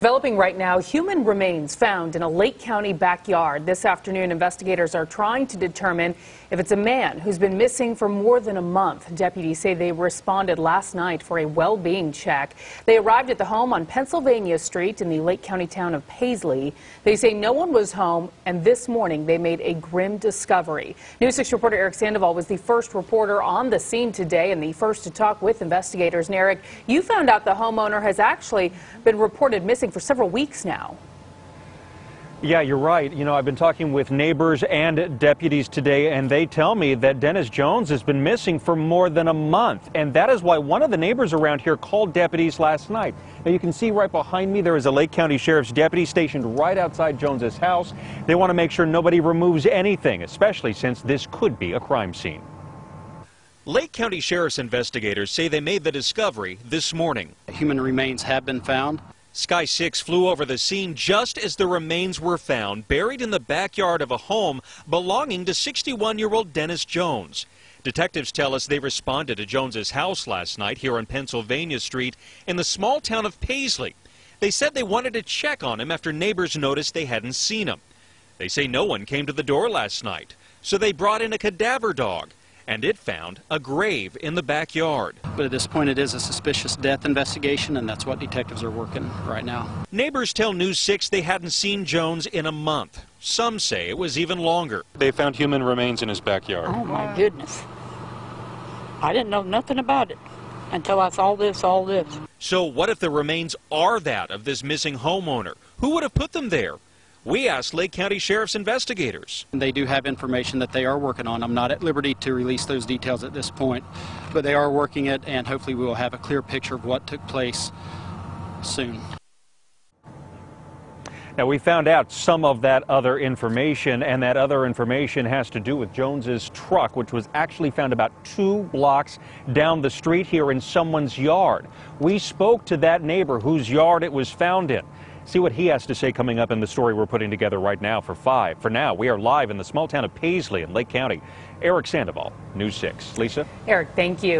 Developing right now, human remains found in a Lake County backyard. This afternoon, investigators are trying to determine if it's a man who's been missing for more than a month. Deputies say they responded last night for a well-being check. They arrived at the home on Pennsylvania Street in the Lake County town of Paisley. They say no one was home, and this morning they made a grim discovery. News 6 reporter Eric Sandoval was the first reporter on the scene today and the first to talk with investigators. And Eric, you found out the homeowner has actually been reported missing for several weeks now. Yeah, you're right. You know, I've been talking with neighbors and deputies today, and they tell me that Dennis Jones has been missing for more than a month. And that is why one of the neighbors around here called deputies last night. Now, you can see right behind me there is a Lake County Sheriff's deputy stationed right outside Jones's house. They want to make sure nobody removes anything, especially since this could be a crime scene. Lake County Sheriff's investigators say they made the discovery this morning. Human remains have been found. Sky 6 flew over the scene just as the remains were found, buried in the backyard of a home belonging to 61-year-old Dennis Jones. Detectives tell us they responded to Jones's house last night here on Pennsylvania Street in the small town of Paisley. They said they wanted to check on him after neighbors noticed they hadn't seen him. They say no one came to the door last night, so they brought in a cadaver dog, and it found a grave in the backyard. But at this point, it is a suspicious death investigation, and that's what detectives are working right now. Neighbors tell News 6 they hadn't seen Jones in a month. Some say it was even longer. They found human remains in his backyard. Oh, my goodness. I didn't know nothing about it until I saw this, all this. So what if the remains are that of this missing homeowner? Who would have put them there? We asked Lake County Sheriff's investigators. They do have information that they are working on. I'm not at liberty to release those details at this point, but they are working it, and hopefully we will have a clear picture of what took place soon. Now, we found out some of that other information, and that other information has to do with Jones's truck, which was actually found about 2 blocks down the street here in someone's yard. We spoke to that neighbor whose yard it was found in. See what he has to say coming up in the story we're putting together right now for 5. For now, we are live in the small town of Paisley in Lake County. Eric Sandoval, News 6. Lisa? Eric, thank you.